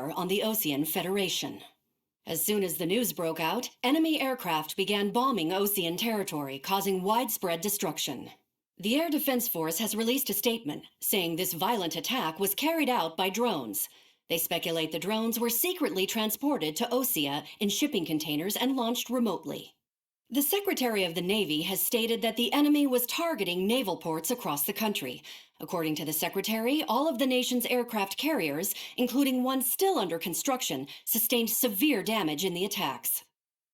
war on the Ocean Federation. As soon as the news broke out, enemy aircraft began bombing Ocean territory, causing widespread destruction. The Air Defense Force has released a statement saying this violent attack was carried out by drones. They speculate the drones were secretly transported to Osea in shipping containers and launched remotely. The Secretary of the Navy has stated that the enemy was targeting naval ports across the country. According to the Secretary, all of the nation's aircraft carriers, including one still under construction, sustained severe damage in the attacks.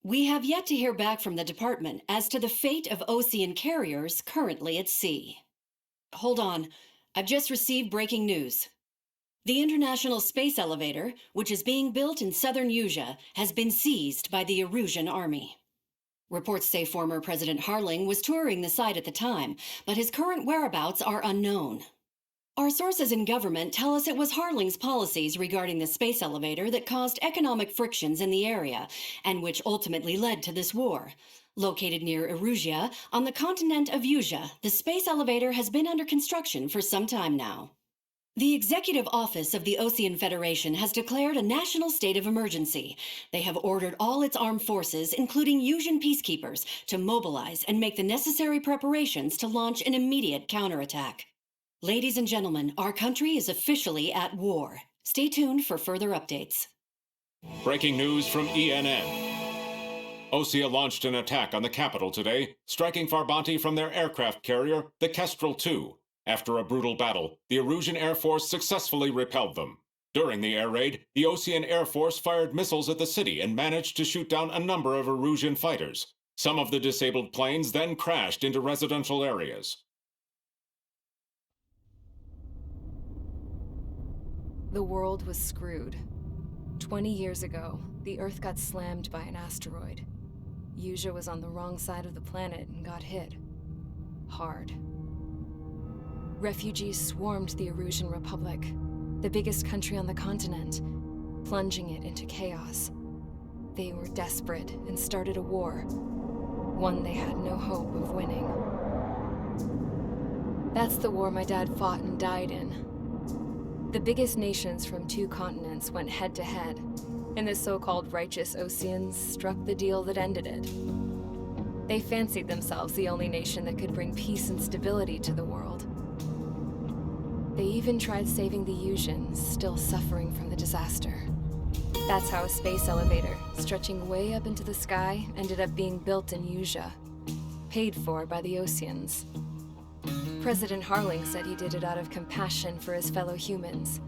We have yet to hear back from the department as to the fate of Ocean carriers currently at sea. Hold on, I've just received breaking news. The International Space Elevator, which is being built in southern Usea, has been seized by the Erusian Army. Reports say former President Harling was touring the site at the time, but his current whereabouts are unknown. Our sources in government tell us it was Harling's policies regarding the space elevator that caused economic frictions in the area, and which ultimately led to this war. Located near Erusia, on the continent of Usea, the space elevator has been under construction for some time now. The Executive Office of the Ocean Federation has declared a national state of emergency. They have ordered all its armed forces, including Usian peacekeepers, to mobilize and make the necessary preparations to launch an immediate counterattack. Ladies and gentlemen, our country is officially at war. Stay tuned for further updates. Breaking news from ENN. Osea launched an attack on the capital today, striking Farbanti from their aircraft carrier, the Kestrel II. After a brutal battle, the Erusian Air Force successfully repelled them. During the air raid, the Ocean Air Force fired missiles at the city and managed to shoot down a number of Erusian fighters. Some of the disabled planes then crashed into residential areas. The world was screwed. 20 years ago, the Earth got slammed by an asteroid. Usea was on the wrong side of the planet and got hit. Hard. Refugees swarmed the Erusian Republic, the biggest country on the continent, plunging it into chaos. They were desperate and started a war, one they had no hope of winning. That's the war my dad fought and died in. The biggest nations from 2 continents went head-to-head, and the so-called righteous Oceans struck the deal that ended it. They fancied themselves the only nation that could bring peace and stability to the world. They even tried saving the Usians, still suffering from the disaster. That's how a space elevator, stretching way up into the sky, ended up being built in Usea, paid for by the Oceans. President Harling said he did it out of compassion for his fellow humans.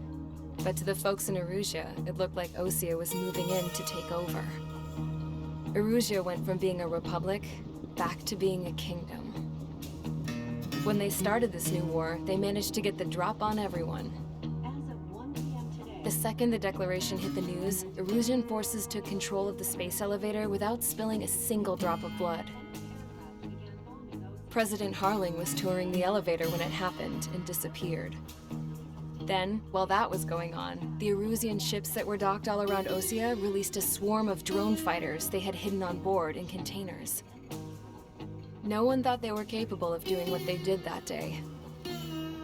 But to the folks in Erusia, it looked like Osea was moving in to take over. Erusia went from being a republic back to being a kingdom. When they started this new war, they managed to get the drop on everyone. As of 1 p.m. today, The second the declaration hit the news, Erusian forces took control of the space elevator without spilling a single drop of blood. President Harling was touring the elevator when it happened and disappeared. Then, while that was going on, the Erusian ships that were docked all around Osea released a swarm of drone fighters they had hidden on board in containers. No one thought they were capable of doing what they did that day.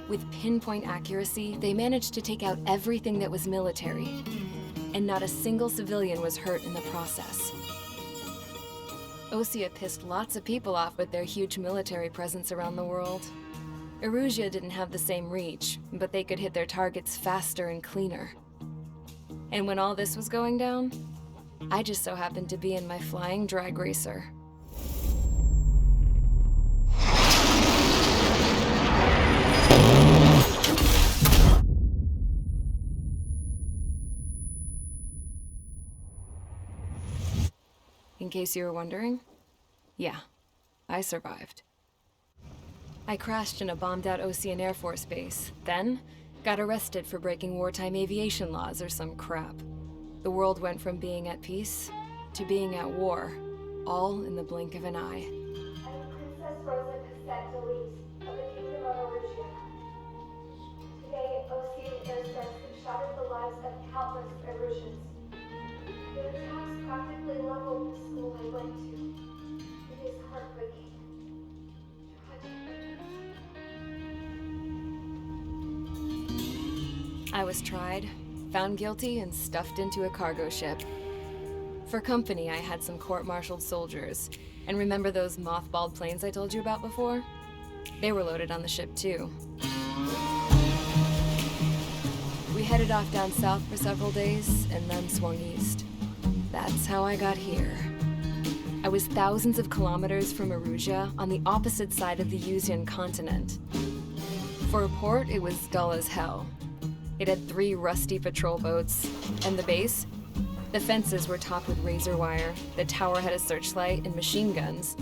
With pinpoint accuracy, they managed to take out everything that was military, and not a single civilian was hurt in the process. Osea pissed lots of people off with their huge military presence around the world. Erusia didn't have the same reach, but they could hit their targets faster and cleaner. And when all this was going down, I just so happened to be in my flying drag racer. In case you were wondering, yeah, I survived. I crashed in a bombed-out Ocean Air Force base, then got arrested for breaking wartime aviation laws or some crap. The world went from being at peace to being at war, all in the blink of an eye. I'm Princess Rosa Cassette Delise of the Kingdom of Erusia. Today, Ocean airstrikes have shattered the lives of countless Erusians. The attacks practically leveled the school I went to. It is heartbreaking. I was tried, found guilty, and stuffed into a cargo ship. For company, I had some court-martialed soldiers. And remember those mothballed planes I told you about before? They were loaded on the ship too. We headed off down south for several days, and then swung east. That's how I got here. I was thousands of kilometers from Erusia, on the opposite side of the Yuzian continent. For a port, it was dull as hell. It had 3 rusty patrol boats, and the base? The fences were topped with razor wire, the tower had a searchlight and machine guns,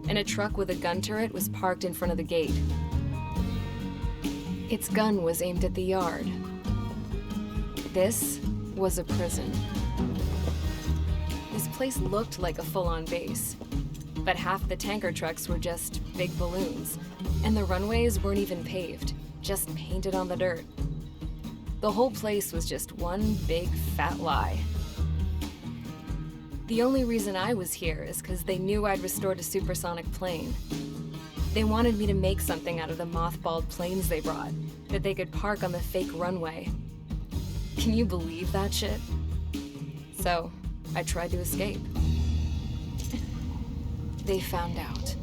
and a truck with a gun turret was parked in front of the gate. Its gun was aimed at the yard. This was a prison. This place looked like a full-on base, but half the tanker trucks were just big balloons, and the runways weren't even paved, just painted on the dirt. The whole place was just one big fat lie. The only reason I was here is because they knew I'd restored a supersonic plane. They wanted me to make something out of the mothballed planes they brought, that they could park on the fake runway. Can you believe that shit? So, I tried to escape. They found out,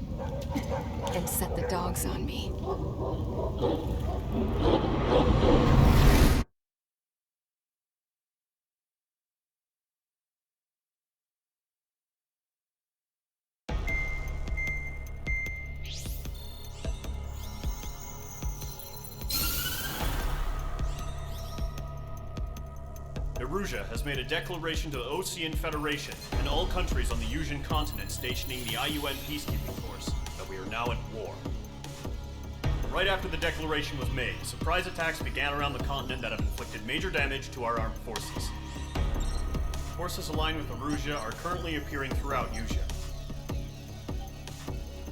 and set the dogs on me. Erusia has made a declaration to the Ocean Federation and all countries on the Yuzian continent stationing the IUN peacekeeping force that we are now at war. Right after the declaration was made, surprise attacks began around the continent that have inflicted major damage to our armed forces. Forces aligned with Erusia are currently appearing throughout Yusia.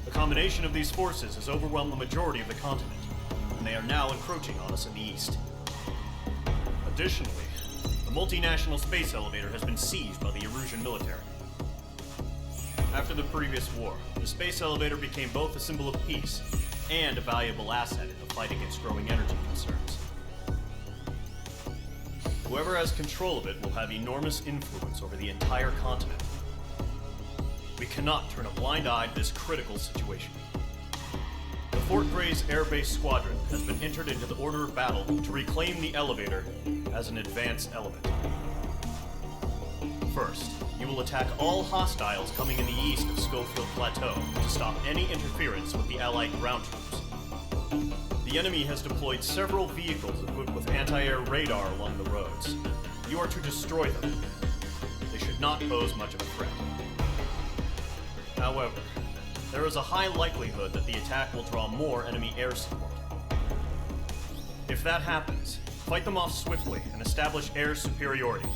The combination of these forces has overwhelmed the majority of the continent, and they are now encroaching on us in the east. Additionally, the multinational space elevator has been seized by the Erusian military. After the previous war, the space elevator became both a symbol of peace and a valuable asset in the fight against growing energy concerns. Whoever has control of it will have enormous influence over the entire continent. We cannot turn a blind eye to this critical situation. The Fort Gray's Air Base Squadron has been entered into the order of battle to reclaim the elevator as an advance element. First, you will attack all hostiles coming in the east of Schofield Plateau to stop any interference with the Allied ground troops. The enemy has deployed several vehicles equipped with anti-air radar along the roads. You are to destroy them. They should not pose much of a threat. However, there is a high likelihood that the attack will draw more enemy air support. If that happens, fight them off swiftly and establish air superiority.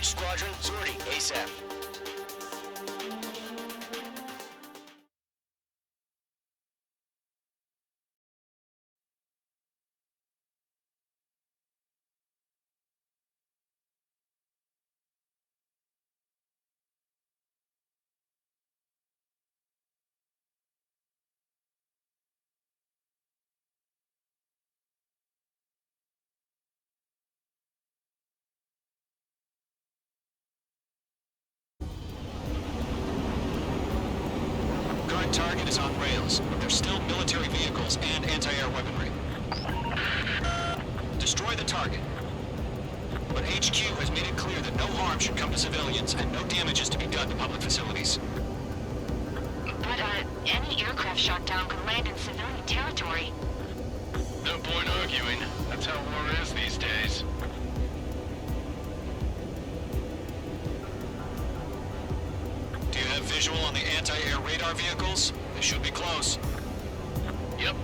Squadron, sortie, ASAP. Current target is on rails, but there's still military vehicles and anti-air weaponry. Destroy the target. But HQ has made it clear that no harm should come to civilians and no damage is to be done to public facilities. But, any aircraft shot down could land in civilian territory. No point arguing. That's how war is these days. Do you have visual on the anti-air radar vehicles? They should be close. Yep.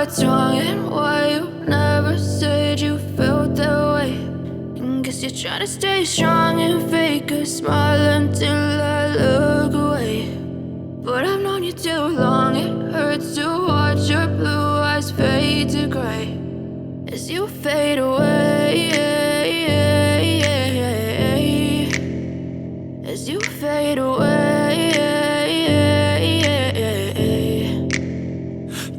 what's wrong and why you never said you felt that way. And guess you're trying to stay strong and fake a smile until I look away. But I've known you too long, it hurts to watch your blue eyes fade to gray as you fade away, as you fade away.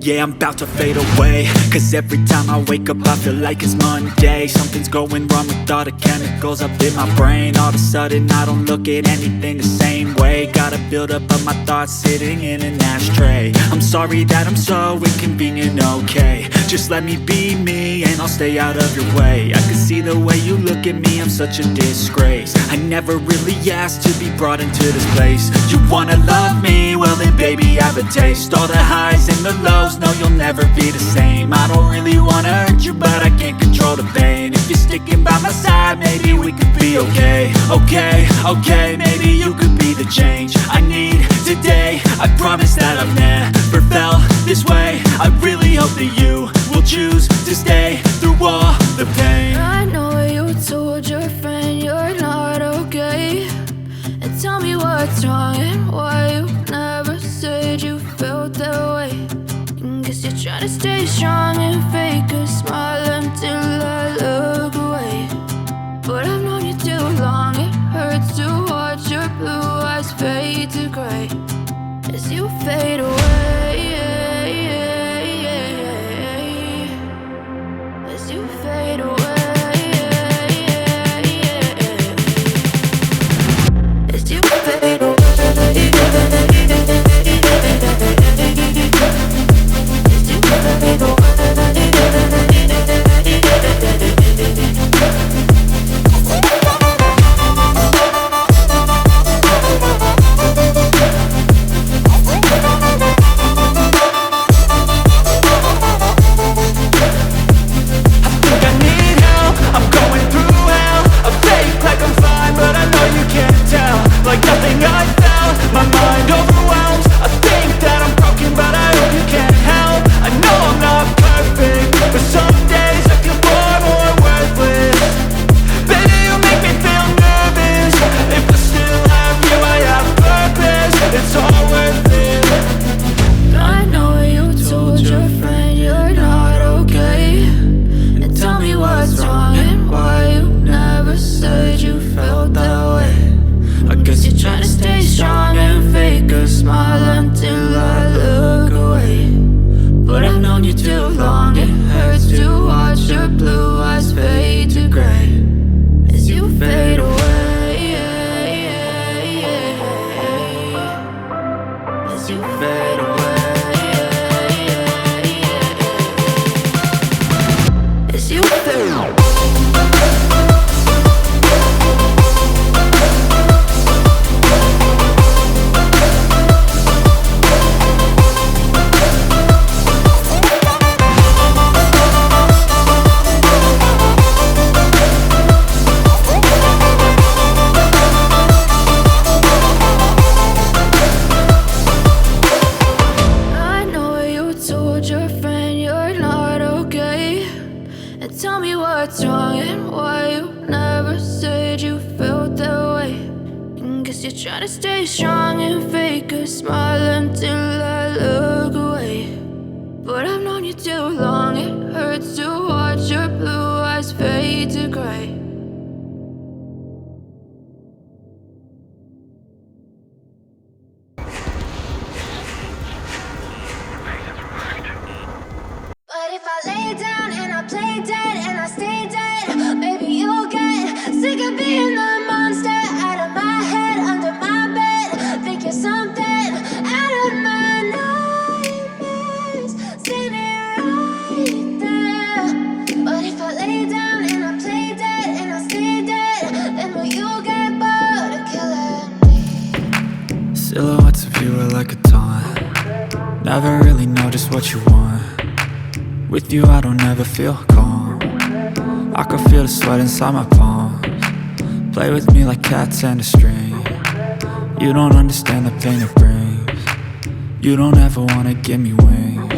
Yeah, I'm about to fade away, cause every time I wake up I feel like it's Monday. Something's going wrong with all the chemicals up in my brain. All of a sudden I don't look at anything the same way. Gotta build up of my thoughts sitting in an ashtray. I'm sorry that I'm so inconvenient, okay. Just let me be me and I'll stay out of your way. I can see the way you look at me, I'm such a disgrace. I never really asked to be brought into this place. You wanna love me? Well then baby I have a taste. All the highs and the lows, no you'll never be the same. I don't really wanna hurt you but I can't control the pain. If you're sticking by my side maybe we could be okay. Okay, maybe you could be the change I need today. I promise that I've never felt this way. I really hope that you will choose to stay through all the pain. I know you told your friend you're not okay, and tell me what's wrong and why you never said you felt that way. And guess you're trying to stay strong and fake a smile until I look away. But I've known you too long, it hurts to watch your blue eyes fade to gray as you fade away, as you fade away, as you fade away. Like nothing I felt, my mind overwhelmed. I think that I'm broken, but I hope you can't help. I know I'm not perfect, but some days I feel far more worthless. Baby, you make me feel nervous. If I still have you, I have purpose. It's all worth it. I know you told your friend you're not okay, and tell me what's wrong and why you never said you felt that way. I guess you're trying to stay strong and fake a smile until I look away. But I've known you too long, it hurts to watch your blue eyes fade to gray as you fade away, as you fade away, as you fade away. What's wrong and why you never said you felt that way. And guess you're trying to stay strong and fake a smile until I look away. But I've known you too long, it hurts to watch your blue eyes fade to gray. But if I lay down and I play dead and I stay dead, maybe you'll get sick of being the monster out of my head, under my bed. Think you're something out of my nightmares, standing right there. But if I lay down and I play dead and I stay dead, then will you get bored of killing me? Silhouettes of you are like a taunt. Never really know just what you want. With you I don't ever feel calm. I can feel the sweat inside my palms. Play with me like cats and a string. You don't understand the pain it brings. You don't ever wanna give me wings.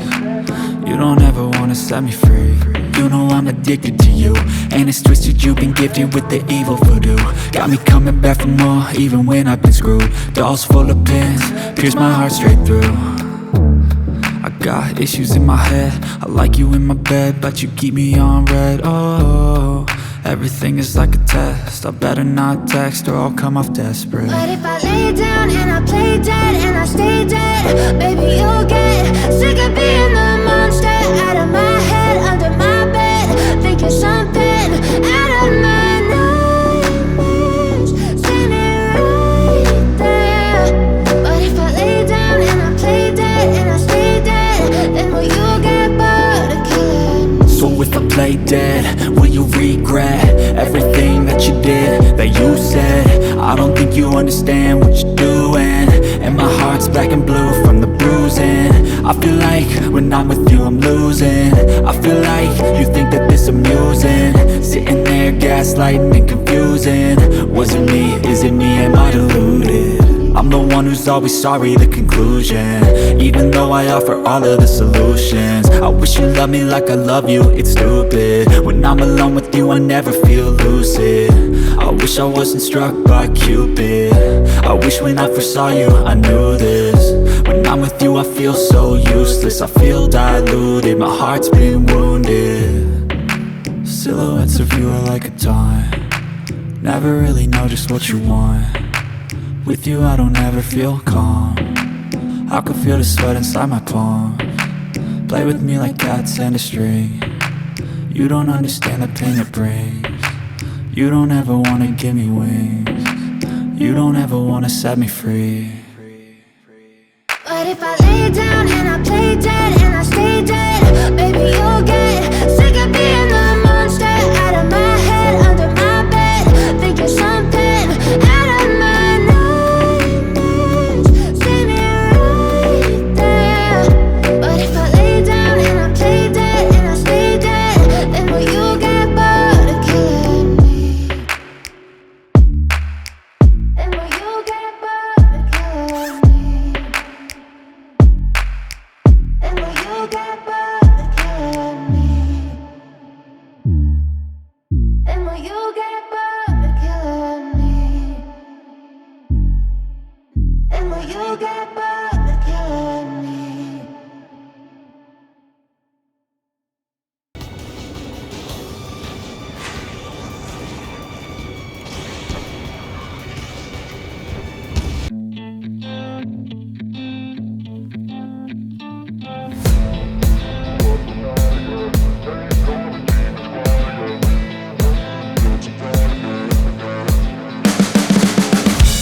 You don't ever wanna set me free. You know I'm addicted to you, and it's twisted, you've been gifted with the evil voodoo. Got me coming back for more, even when I've been screwed. Dolls full of pins, pierce my heart straight through. I got issues in my head, I like you in my bed, but you keep me on red. Oh, everything is like a test, I better not text or I'll come off desperate. But if I lay down and I play dead and I stay dead, baby, you'll get sick of being the monster out of my head, under my bed, thinking something out of my nightmares, standing right there. But if I lay down and I play dead and I stay dead, then will you get bored of killing? So if I play dead, will you regret everything that you did, that you said? I don't think you understand what you're doing, and my heart's black and blue from the bruising. I feel like when I'm with you I'm losing. I feel like you think that this amusing, sitting there gaslighting and confusing. Was it me? Is it me? Am I deluded? I'm the one who's always sorry, the conclusion, even though I offer all of the solutions. I wish you loved me like I love you, it's stupid. When I'm alone with you I never feel lucid. I wish I wasn't struck by Cupid. I wish when I first saw you I knew this. When I'm with you I feel so useless, I feel diluted, my heart's been wounded. Silhouettes of you are like a taunt, never really know just what you want. With you I don't ever feel calm, I can feel the sweat inside my palm. Play with me like cats and a string. You don't understand the pain it brings. You don't ever wanna give me wings. You don't ever wanna set me free. But if I lay down and I play dead and I stay dead, baby, you'll get sick of being the monster out of my head, under my bed, thinking something out of my nightmares, standing right there. But if I lay down and I play dead and I stay dead, then will you get bored of killing me? Then will you get bored of killing me? And will you get bored of killing me? And will you get bored of killing me? And will you get bored of killing me?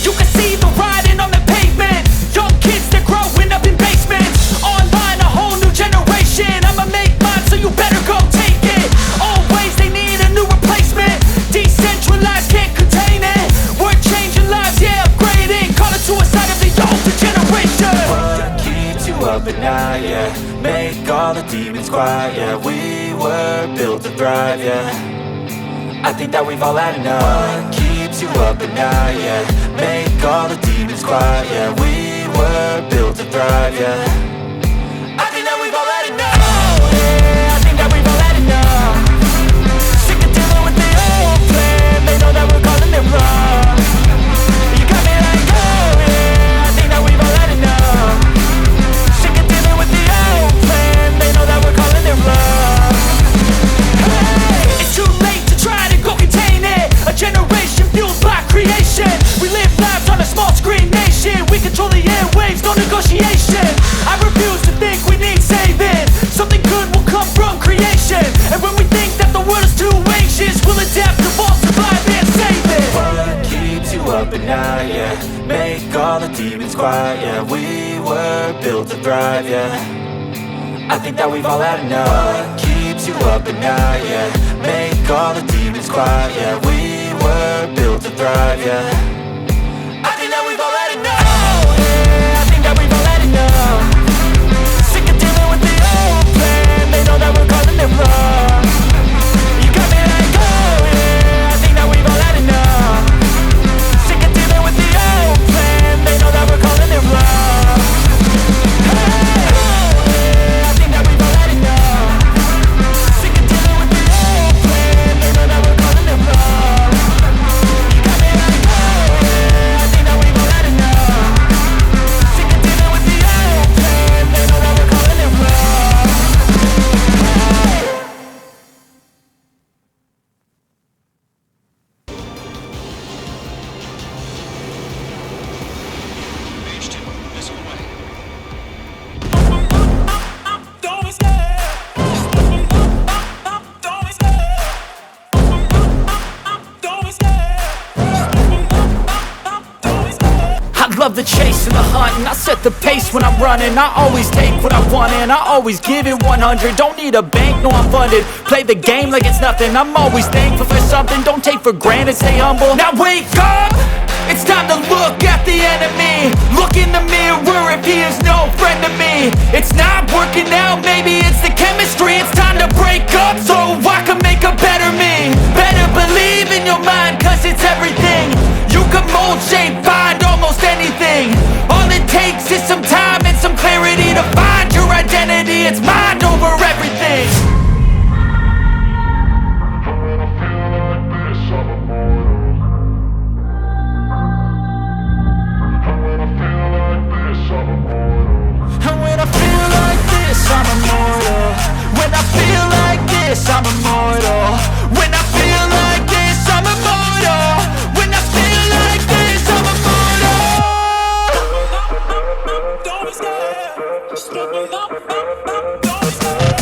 You can see the writing on the pavement. Young kids, they're growing up in basements. Online, a whole new generation. I'ma make mine, so you better go take it. Always, they need a new replacement. Decentralized, can't contain it. We're changing lives, yeah, upgrading. Call it suicide of the older generation. What keeps you up at night, yeah? Make all the demons quiet, yeah. We were built to thrive, yeah. I think that we've all had enough. What keeps you up at night, yeah? Make all the demons quiet, yeah. We were built to thrive, yeah. I think that we've all had enough. Yeah, I think that we've all had enough. Sick of dealing with the old plan. They know that we're calling it wrong. You got me like, oh yeah, I think that we've all had enough. Sick of dealing with the old plan. They know that we're calling it wrong. Hey, it's too late to try to go contain it. A generation fueled by creation. We live lives on a small screen nation. We control the airwaves, no negotiation. I refuse to think we need saving. Something good will come from creation. And when we think that the world is too anxious, we'll adapt, evolve, survive, and save it. What keeps you up at night, yeah? Make all the demons quiet, yeah. We were built to thrive, yeah. I think that we've all had enough. What keeps you up at night, yeah? Make all the demons quiet, yeah. We were built to thrive, yeah. I think that we've all had enough. Yeah, I think that we've all had enough. Sick of dealing with the old plan. They know that we're calling it wrong. You got me like, oh yeah, I think that we've all had enough. Sick of dealing with the old plan. They know that we're calling it wrong. Hey, oh yeah, I think that we've all had enough. love the chase and the hunt, and I set the pace when I'm running. I always take what I want and I always give it 100. Don't need a bank, no I'm funded. Play the game like it's nothing. I'm always thankful for something. Don't take for granted, stay humble. Now wake up! It's time to look at the enemy. Look in the mirror if he is no friend to me. It's not working out, maybe it's the chemistry. It's time to break up so I can make a better me. Better believe in your mind, cause it's everything. You can mold, shape, find almost anything. All it takes is some time and some clarity to find your identity. It's mind over everything. I'm immortal. When I feel like this, I'm immortal. When I feel like this, I'm immortal. When I feel like this, I'm immortal. Don't be scared. Just look me up. Don't be scared.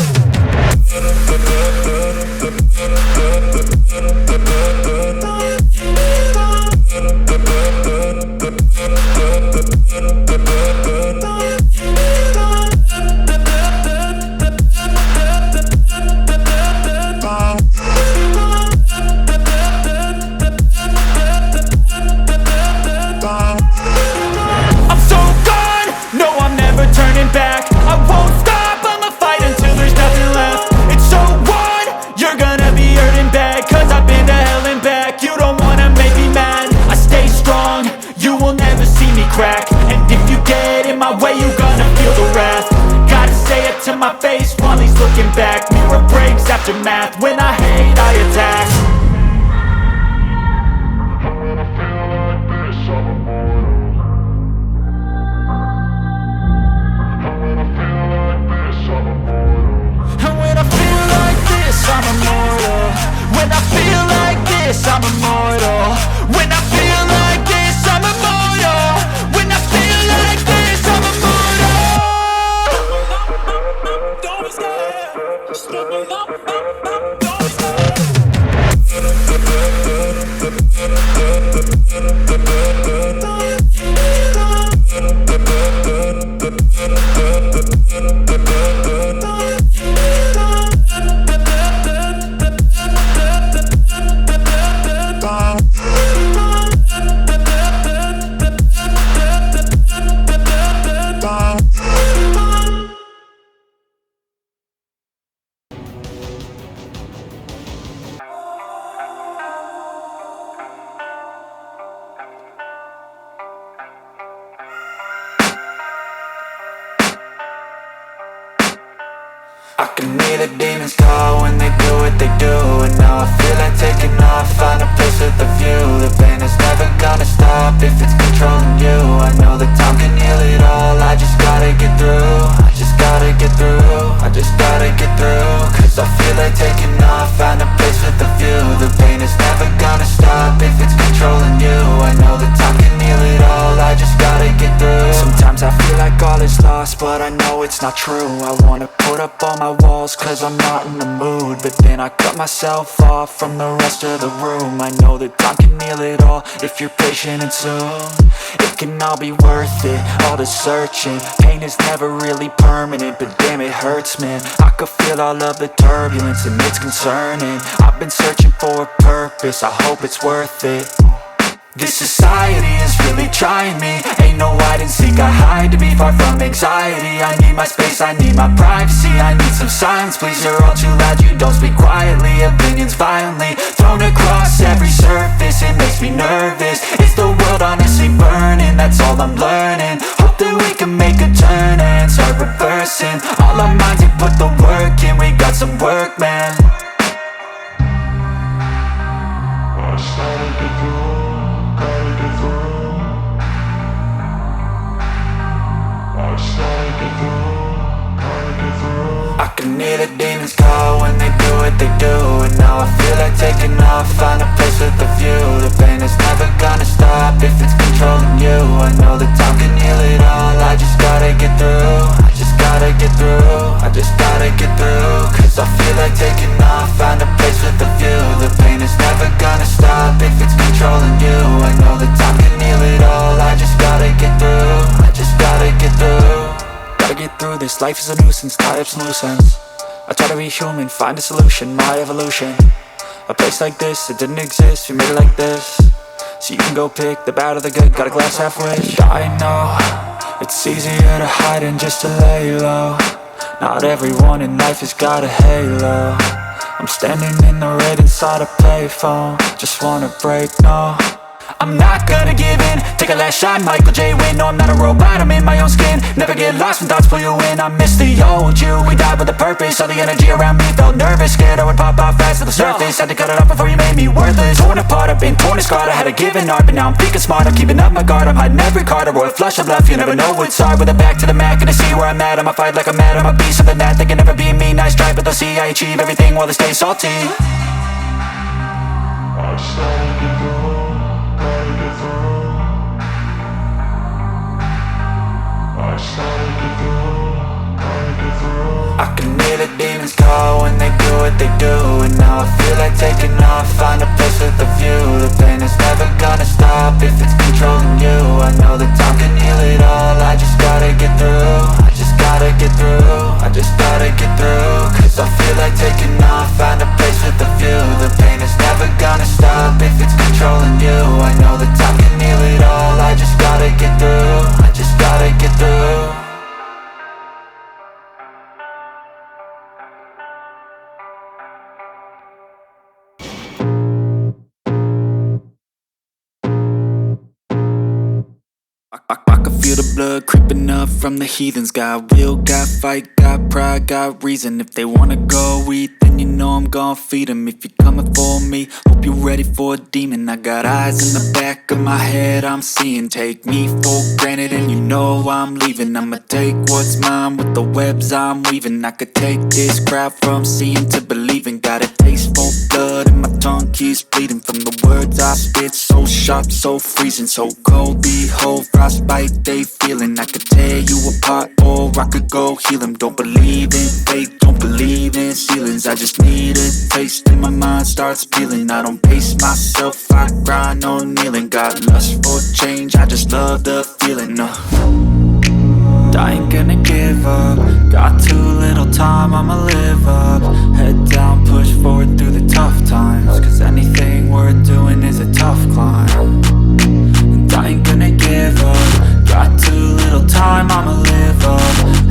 And if you get in my way, you gonna feel the wrath. Gotta say it to my face while he's looking back. Mirror breaks after math. When I hate, I attack. When I feel like this, I'm immortal. When I feel like this, I'm immortal. And when I feel like this, I'm immortal. When I feel like this, I'm immortal. When I feel like this, I'm immortal. When I feel like this, I'm immortal. Don't be scared. Just look me up. Don't be scared. I can hear the demons call when they do what they do. And now I feel like taking off, find a place with a view. The pain is never gonna stop if it's controlling you. I know that time can heal it all, I just gotta get through. I just gotta get through, I just gotta get through. Cause I feel like taking off, find a place with a view. The pain is never gonna stop if it's controlling you. I know that time can heal it all, I just gotta get through. Sometimes I feel like all is lost, but I know it's not true. I wanna put up all my walls cause I'm not in the mood. But then I cut myself off from the rest of the room. I know that time can heal it all if you're patient and soon. It can all be worth it, all the searching. Pain is never really permanent, but damn it hurts man. I could feel all of the turbulence and it's concerning. I've been searching for a purpose, I hope it's worth it. This society is really trying me. Ain't no hide and seek, I hide to be far from anxiety. I need my space, I need my privacy. I need some silence, please, you're all too loud. You don't speak quietly, opinions violently thrown across every surface. It makes me nervous, is the world honestly burning? That's all I'm learning. Hope that we can make a turn and start reversing. All our minds and put the work in, we got some work, man. I started to do. I can hear the demons call when they do what they do. And now I feel like taking off, find a place with a view. The pain is never gonna stop if it's controlling you. I know that time can heal it all, I just gotta get through. I just gotta get through, I just gotta get through. Cause I feel like taking off, find a place with a view. The pain is never gonna stop if it's controlling you. I know that time can heal it all, I just gotta get through. This life is a nuisance, tie up some loose ends. I try to be human, find a solution, my evolution. A place like this, it didn't exist, we made it like this. So you can go pick the bad or the good, got a glass half wish. I know, it's easier to hide than just to lay low. Not everyone in life has got a halo. I'm standing in the red inside a payphone. Just wanna break, no, I'm not gonna give in. Take a last shot, Michael J. Win. No, I'm not a robot, I'm in my own skin. Never get lost when thoughts pull you in. I miss the old you, we died with a purpose. All the energy around me felt nervous, scared I would pop out fast to the surface. Had to cut it off before you made me worthless. Torn apart, I've been torn and scarred. I had a given art, but now I'm thinking smart. I'm keeping up my guard, I'm hiding every card. A royal flush of left, you never know what's hard. With a back to the mat, gonna see where I'm at. I'ma fight like I'm mad, I'ma be something that they can never be me. Nice try, but they'll see I achieve everything while they stay salty. I can hear the demons call when they do what they do. And now I feel like taking off, find a place with a view. The pain is never gonna stop if it's controlling you. I know that time can heal it all, I just gotta get through. I just gotta get through, I just gotta get through. Cause I feel like taking off, find a place with a view. The pain is never gonna stop if it's controlling you. I know that time can heal it all, I just gotta get through. I just gotta get through. I can feel the blood creeping up from the heathens. Got will, got fight, got pride, got reason. If they wanna go eat, then you know I'm gon' feed them. If you're coming for me, hope you're ready for a demon. I got eyes in the back of my head, I'm seeing. Take me for granted and you know I'm leaving. I'ma take what's mine with the webs I'm weaving. I could take this crowd from seeing to believing. Got a taste for blood and my tongue keeps bleeding. From the words I spit, so sharp, so freezing. So cold, behold, frostbite they feeling. I could tear you apart or I could go heal them. Don't believe in fate, don't believe in ceilings. I just need a taste and my mind starts peeling. I don't pace myself, I grind on kneeling. Got lust for change, I just love the feeling. I ain't gonna give up. Got too little time, I'ma live up. Head down, push forward through the tough times. Cause anything worth doing is a tough climb. And I ain't gonna give up. Got too little time, I'ma live up.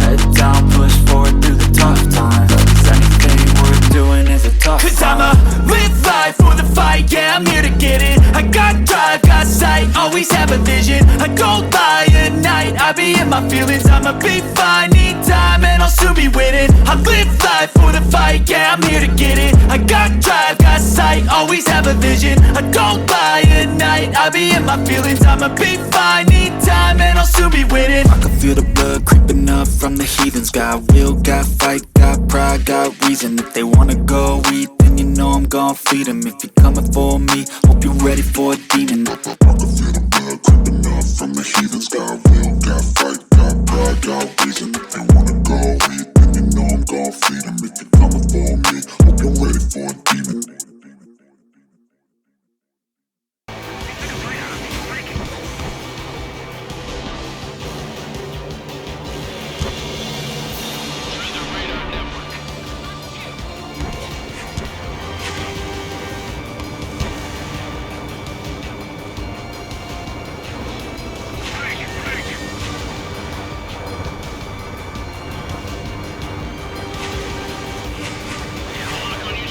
Head down, push forward through the tough times. Cause anything worth doing is a tough climb. Cause I'ma live life for the fight, yeah, I'm here to get it. I got drive, got sight, always have a vision. I go by at night, I be in my feelings. I'ma be fine, need time and I'll soon be winning. I live life for the fight, yeah, I'm here to get it. I got drive, got sight, always have a vision. I go by at night, I be in my feelings. I'ma be fine, need time and I'll soon be winning. I can feel the blood creeping up from the heathens. Got will, got fight, got pride, got reason. If they wanna go eat, then you know I'm gon' feed them. If you're coming for me, hope you're ready for a demon. I can feel the blood creeping up from the heathens. Got will, got fight, got pride, got reason.